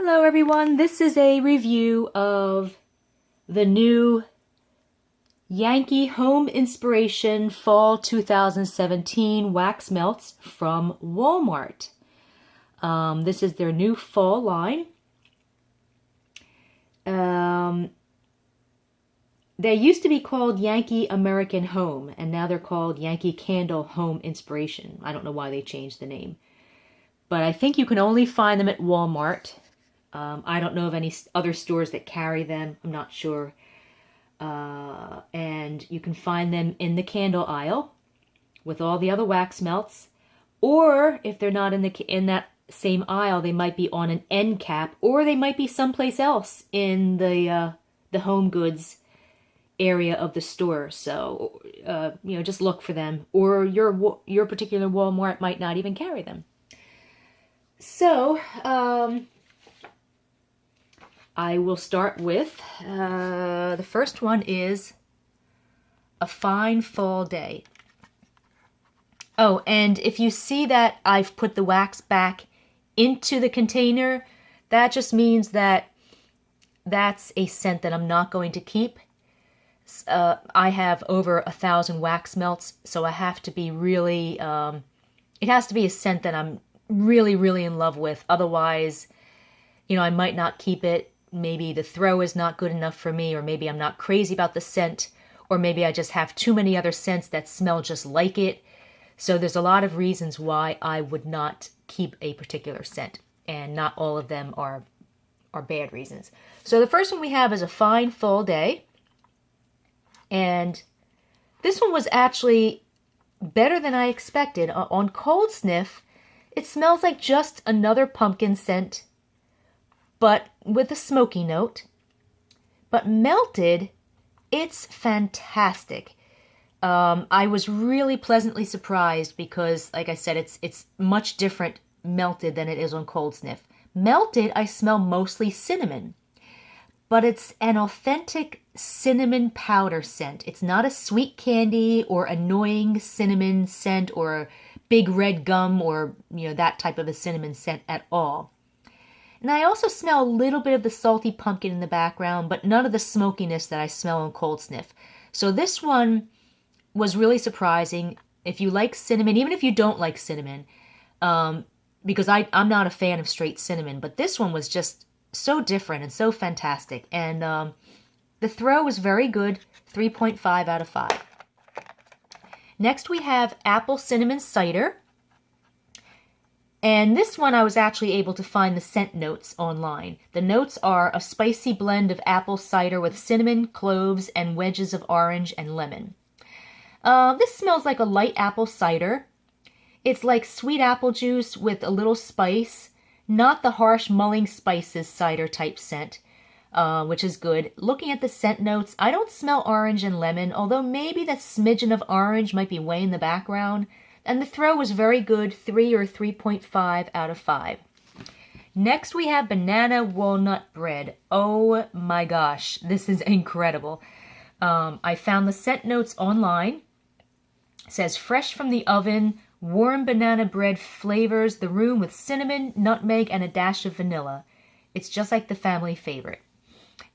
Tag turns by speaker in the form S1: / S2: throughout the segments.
S1: Hello everyone, this is a review of the new Yankee Home Inspiration Fall 2017 wax melts from Walmart. This is their new fall line. They used to be called Yankee American Home, and now they're called Yankee Candle Home Inspiration. I don't know why they changed the name. But I think you can only find them at Walmart. I don't know of any other stores that carry them. I'm not sure. And you can find them in the candle aisle with all the other wax melts. Or if they're not in that same aisle, they might be on an end cap, or they might be someplace else in the home goods area of the store. So just look for them. Or your particular Walmart might not even carry them. So I will start with, the first one is A Fine Fall Day. Oh, and if you see that I've put the wax back into the container, that just means that that's a scent that I'm not going to keep. I have over 1,000 wax melts, so I have to be really, it has to be a scent that I'm really, really in love with. Otherwise, I might not keep it. Maybe the throw is not good enough for me, or maybe I'm not crazy about the scent, or maybe I just have too many other scents that smell just like it. So there's a lot of reasons why I would not keep a particular scent, and not all of them are bad reasons. So the first one we have is A Fine Fall Day, and this one was actually better than I expected. On cold sniff, it smells like just another pumpkin scent, but with a smoky note. But melted, it's fantastic. I was really pleasantly surprised because, like I said, it's much different melted than it is on cold sniff. Melted, I smell mostly cinnamon, but it's an authentic cinnamon powder scent. It's not a sweet candy or annoying cinnamon scent or big red gum or that type of a cinnamon scent at all. And I also smell a little bit of the salty pumpkin in the background, but none of the smokiness that I smell on cold sniff. So this one was really surprising. If you like cinnamon, even if you don't like cinnamon, because I'm not a fan of straight cinnamon, but this one was just so different and so fantastic. And the throw was very good, 3.5 out of 5. Next we have Apple Cinnamon Cider. And this one I was actually able to find the scent notes online. The notes are a spicy blend of apple cider with cinnamon, cloves, and wedges of orange and lemon. This smells like a light apple cider. It's like sweet apple juice with a little spice, not the harsh mulling spices cider type scent, which is good. Looking at the scent notes, I don't smell orange and lemon, although maybe that smidgen of orange might be way in the background. And the throw was very good, 3 or 3.5 out of 5. Next we have Banana Walnut Bread. Oh my gosh, this is incredible. I found the scent notes online. It says, fresh from the oven, warm banana bread flavors the room with cinnamon, nutmeg, and a dash of vanilla. It's just like the family favorite.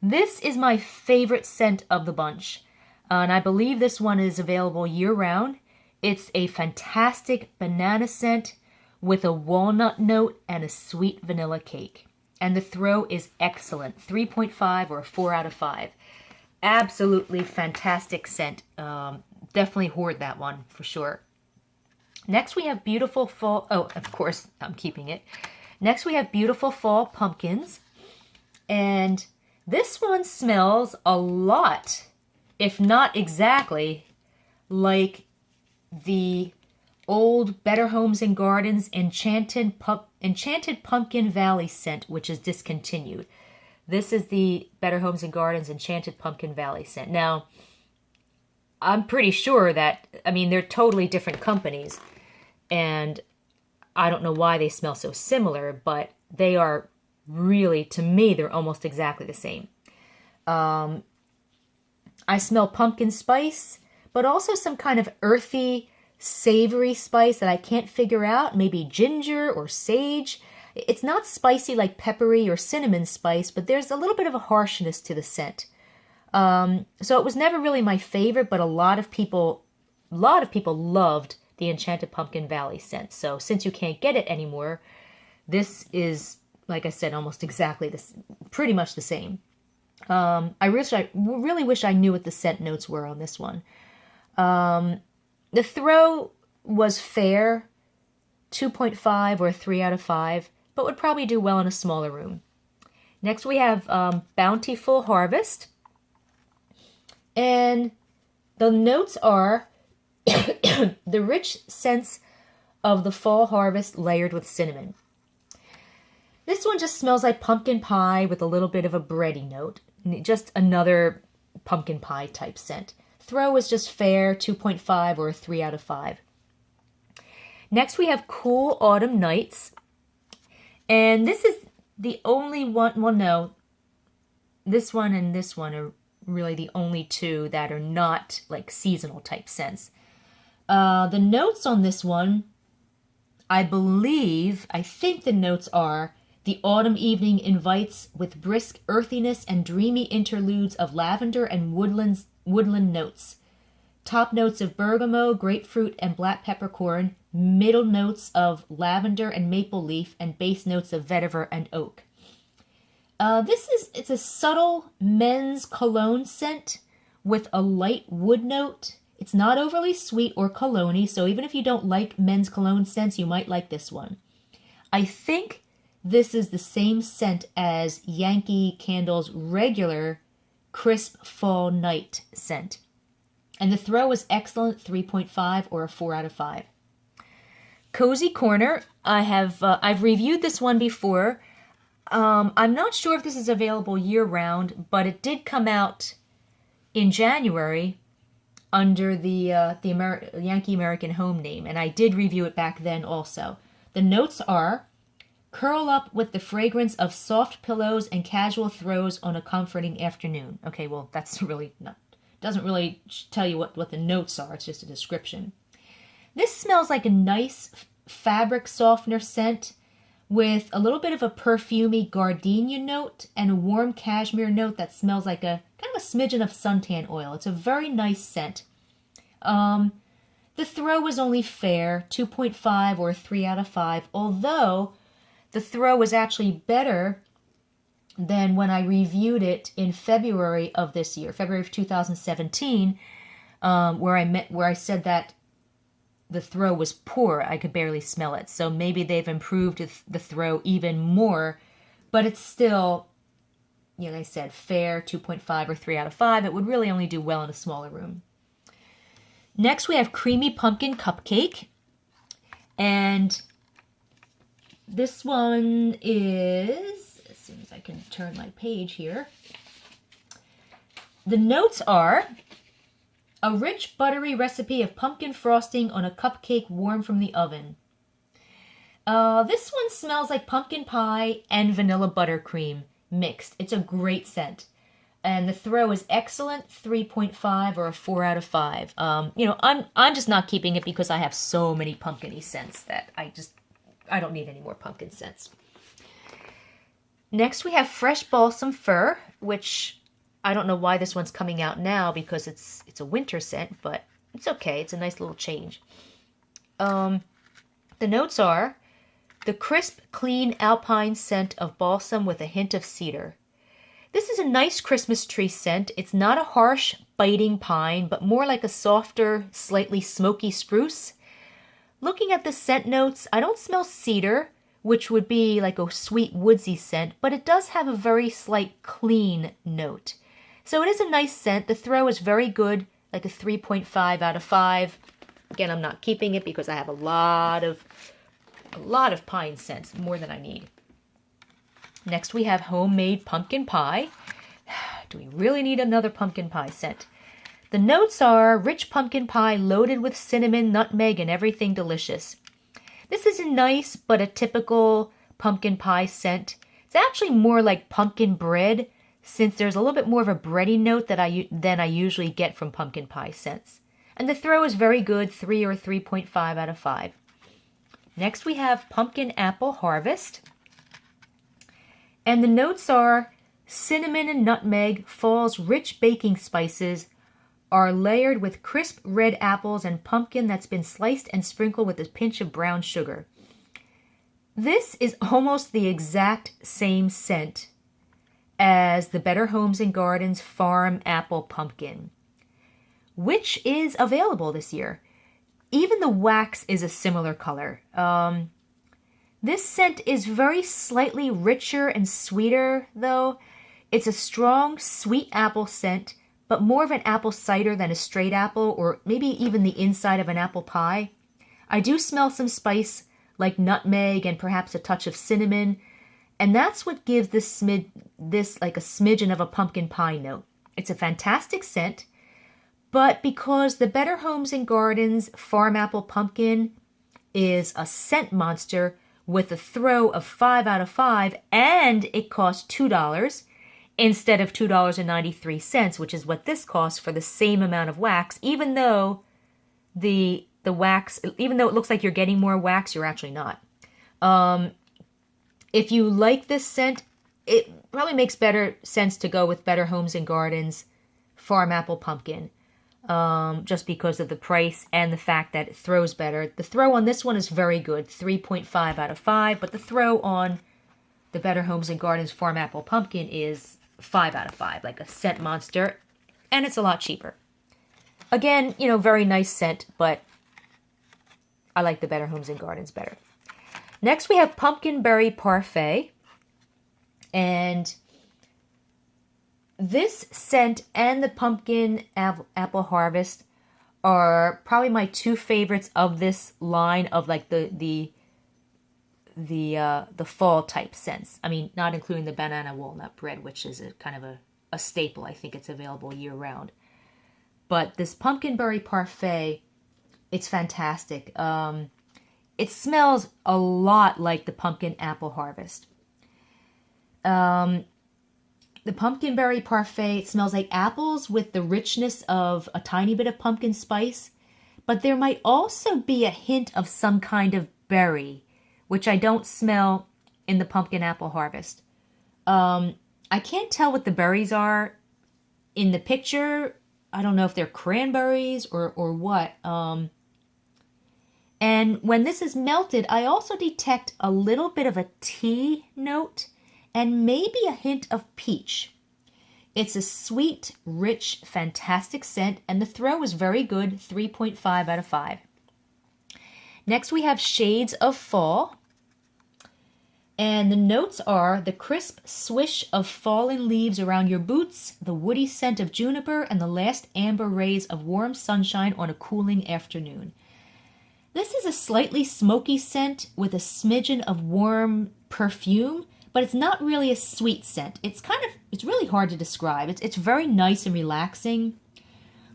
S1: This is my favorite scent of the bunch, and I believe this one is available year-round. It's a fantastic banana scent with a walnut note and a sweet vanilla cake. And the throw is excellent, 3.5 or 4 out of 5. Absolutely fantastic scent. Definitely hoard that one for sure. Next we have Beautiful Fall, oh, of course, I'm keeping it. Next we have Beautiful Fall Pumpkins. And this one smells a lot, if not exactly, like the old Better Homes and Gardens Enchanted Pumpkin Valley scent, which is discontinued. This is the Better Homes and Gardens Enchanted Pumpkin Valley scent. Now, I'm pretty sure that, they're totally different companies, and I don't know why they smell so similar, but they are really, to me, they're almost exactly the same. I smell pumpkin spice, but also some kind of earthy, savory spice that I can't figure out. Maybe ginger or sage. It's not spicy like peppery or cinnamon spice, but there's a little bit of a harshness to the scent. So it was never really my favorite, but a lot of people loved the Enchanted Pumpkin Valley scent. So since you can't get it anymore, this is, like I said, almost exactly this, pretty much the same. I really wish I knew what the scent notes were on this one. The throw was fair, 2.5 or 3 out of 5, but would probably do well in a smaller room. Next we have Bountiful Harvest. And the notes are the rich scents of the fall harvest layered with cinnamon. This one just smells like pumpkin pie with a little bit of a bready note. Just another pumpkin pie type scent. Throw is just fair, 2.5 or 3 out of 5. Next we have Cool Autumn Nights. And this is the only one, well no, this one and this one are really the only two that are not like seasonal type scents. The notes on this one, I think the notes are: the autumn evening invites with brisk earthiness and dreamy interludes of lavender and woodland notes. Top notes of bergamot, grapefruit, and black peppercorn. Middle notes of lavender and maple leaf, and base notes of vetiver and oak. It's a subtle men's cologne scent with a light wood note. It's not overly sweet or cologne-y, so even if you don't like men's cologne scents, you might like this one. I think this is the same scent as Yankee Candle's regular crisp fall night scent. And the throw is excellent, 3.5 or a 4 out of 5. Cozy Corner, I've reviewed this one before. I'm not sure if this is available year-round, but it did come out in January under the Yankee American Home name, and I did review it back then also. The notes are: curl up with the fragrance of soft pillows and casual throws on a comforting afternoon. Okay, well, that's really not, doesn't really tell you what the notes are. It's just a description. This smells like a nice fabric softener scent with a little bit of a perfumey gardenia note and a warm cashmere note that smells like a kind of a smidgen of suntan oil. It's a very nice scent. The throw was only fair, 2.5 or 3 out of 5, although the throw was actually better than when I reviewed it in February of this year, February of 2017, where I said that the throw was poor. I could barely smell it. So maybe they've improved the throw even more, but it's still, like I said, fair, 2.5 or 3 out of 5. It would really only do well in a smaller room. Next, we have Creamy Pumpkin Cupcake. And this one is, as soon as I can turn my page here, the notes are: a rich, buttery recipe of pumpkin frosting on a cupcake warm from the oven. This one smells like pumpkin pie and vanilla buttercream mixed. It's a great scent. And the throw is excellent, 3.5 or a 4 out of 5. I'm just not keeping it because I have so many pumpkin-y scents that I don't need any more pumpkin scents. Next we have Fresh Balsam Fir, which I don't know why this one's coming out now because it's a winter scent, but it's okay. It's a nice little change. The notes are: the crisp, clean alpine scent of balsam with a hint of cedar. This is a nice Christmas tree scent. It's not a harsh, biting pine, but more like a softer, slightly smoky spruce. Looking at the scent notes, I don't smell cedar, which would be like a sweet woodsy scent, but it does have a very slight clean note. So it is a nice scent. The throw is very good, like a 3.5 out of 5. Again, I'm not keeping it because I have a lot of pine scents, more than I need. Next we have Homemade Pumpkin Pie. Do we really need another pumpkin pie scent? The notes are: rich pumpkin pie loaded with cinnamon, nutmeg, and everything delicious. This is a nice but a typical pumpkin pie scent. It's actually more like pumpkin bread, since there's a little bit more of a bready note than I usually get from pumpkin pie scents. And the throw is very good, 3 or 3.5 out of 5. Next we have Pumpkin Apple Harvest. And the notes are cinnamon and nutmeg, fall's rich baking spices are layered with crisp red apples and pumpkin that's been sliced and sprinkled with a pinch of brown sugar. This is almost the exact same scent as the Better Homes and Gardens Farm Apple Pumpkin, which is available this year. Even the wax is a similar color. This scent is very slightly richer and sweeter, though. It's a strong, sweet apple scent, but more of an apple cider than a straight apple, or maybe even the inside of an apple pie. I do smell some spice, like nutmeg and perhaps a touch of cinnamon, and that's what gives this like a smidgen of a pumpkin pie note. It's a fantastic scent, but because the Better Homes and Gardens Farm Apple Pumpkin is a scent monster with a throw of 5 out of 5, and it costs $2 instead of $2.93, which is what this costs for the same amount of wax, even though the wax, even though it looks like you're getting more wax, you're actually not. If you like this scent, it probably makes better sense to go with Better Homes and Gardens Farm Apple Pumpkin, just because of the price and the fact that it throws better. The throw on this one is very good, 3.5 out of 5, but the throw on the Better Homes and Gardens Farm Apple Pumpkin is 5 out of 5, like a scent monster, and it's a lot cheaper. Again, very nice scent, but I like the Better Homes and Gardens better. Next, we have Pumpkin Berry Parfait, and this scent and the Pumpkin Apple Harvest are probably my two favorites of this line of like the fall type scents. I mean, not including the banana walnut bread, which is a kind of a staple. I think it's available year round. But this Pumpkin Berry Parfait, it's fantastic. It smells a lot like the Pumpkin Apple Harvest. The Pumpkin Berry Parfait, it smells like apples with the richness of a tiny bit of pumpkin spice, but there might also be a hint of some kind of berry, which I don't smell in the Pumpkin Apple Harvest. I can't tell what the berries are in the picture. I don't know if they're cranberries or what. And when this is melted, I also detect a little bit of a tea note and maybe a hint of peach. It's a sweet, rich, fantastic scent, and the throw is very good, 3.5 out of 5. Next, we have Shades of Fall. And the notes are the crisp swish of fallen leaves around your boots, the woody scent of juniper, and the last amber rays of warm sunshine on a cooling afternoon. This is a slightly smoky scent with a smidgen of warm perfume, but it's not really a sweet scent. It's really hard to describe. It's very nice and relaxing.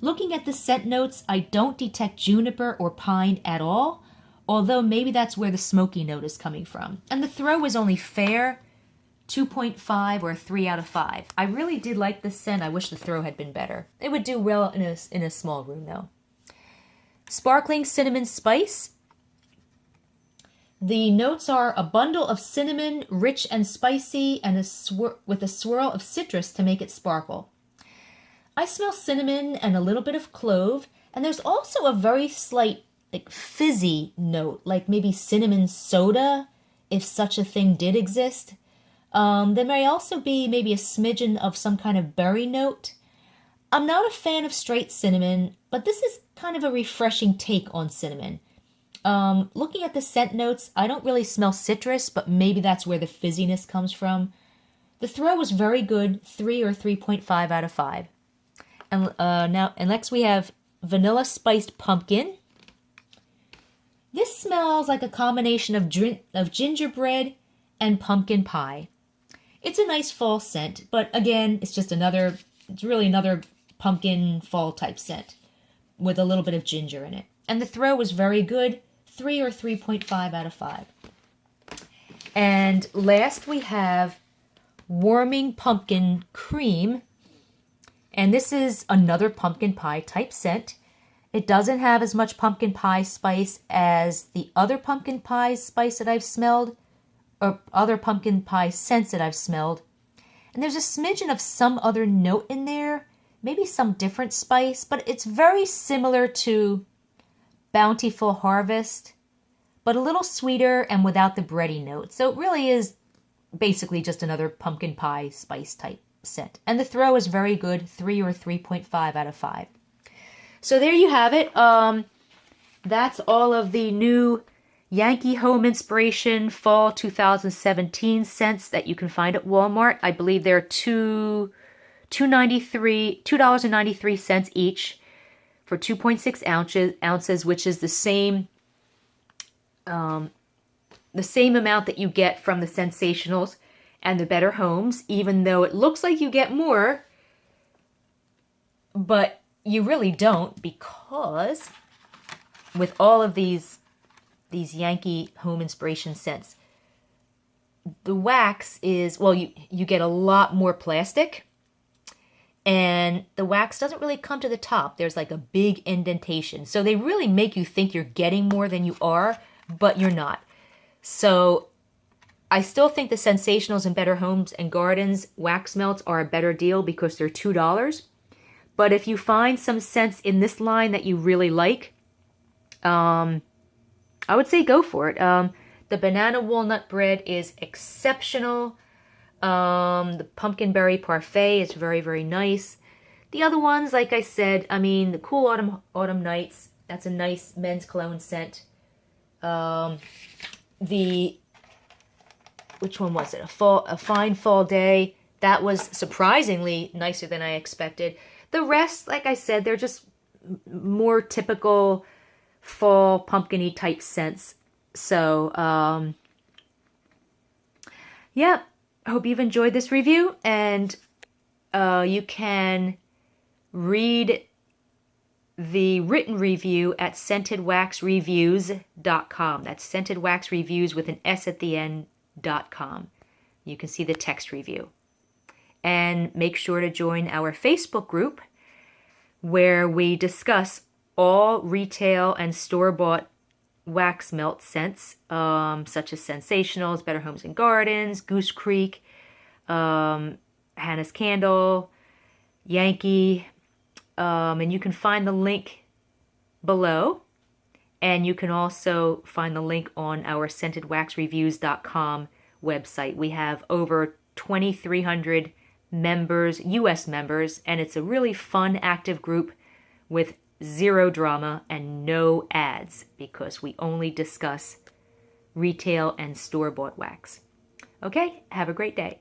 S1: Looking at the scent notes, I don't detect juniper or pine at all, although maybe that's where the smoky note is coming from. And the throw is only fair, 2.5 or 3 out of 5. I really did like this scent. I wish the throw had been better. It would do well in a small room, though. Sparkling Cinnamon Spice. The notes are a bundle of cinnamon, rich and spicy, and with a swirl of citrus to make it sparkle. I smell cinnamon and a little bit of clove, and there's also a very slight fizzy note, like maybe cinnamon soda, if such a thing did exist. There may also be maybe a smidgen of some kind of berry note. I'm not a fan of straight cinnamon, but this is kind of a refreshing take on cinnamon. Looking at the scent notes, I don't really smell citrus, but maybe that's where the fizziness comes from. The throw was very good, 3 or 3.5 out of 5. And next we have Vanilla Spiced Pumpkin. This smells like a combination of gingerbread and pumpkin pie. It's a nice fall scent, but again, it's really another pumpkin fall type scent with a little bit of ginger in it. And the throw was very good, 3 or 3.5 out of 5. And last we have Warming Pumpkin Cream. And this is another pumpkin pie type scent. It doesn't have as much pumpkin pie spice as the other pumpkin pie spice that I've smelled, other pumpkin pie scents that I've smelled. And there's a smidgen of some other note in there, maybe some different spice, but it's very similar to Bountiful Harvest, but a little sweeter and without the bready note. So it really is basically just another pumpkin pie spice type scent. And the throw is very good, 3 or 3.5 out of 5. So there you have it. That's all of the new Yankee Home Inspiration Fall 2017 scents that you can find at Walmart. I believe they're $2.93 each for 2.6 ounces, which is the same amount that you get from the Sensationals and the Better Homes, even though it looks like you get more, but you really don't, because with all of these Yankee Home Inspiration scents, the wax is, well, you get a lot more plastic, and the wax doesn't really come to the top. There's like a big indentation. So they really make you think you're getting more than you are, but you're not. So I still think the Sensationals and Better Homes and Gardens wax melts are a better deal because they're $2. But if you find some scents in this line that you really like, I would say go for it. The banana walnut bread is exceptional. The pumpkin berry parfait is very, very nice. The other ones, like I said, I mean, the Cool Autumn Nights, that's a nice men's cologne scent. Which one was it? A Fine Fall Day. That was surprisingly nicer than I expected. The rest, like I said, they're just more typical fall pumpkin-y type scents. So, yeah, I hope you've enjoyed this review, and you can read the written review at scentedwaxreviews.com. That's scentedwaxreviews with an S at the end.com. You can see the text review. And make sure to join our Facebook group where we discuss all retail and store-bought wax melt scents, such as Sensationals, Better Homes and Gardens, Goose Creek, Hannah's Candle, Yankee, and you can find the link below, and you can also find the link on our scentedwaxreviews.com website. We have over 2,300 members, U.S. members, and it's a really fun, active group with zero drama and no ads because we only discuss retail and store-bought wax. Okay, have a great day.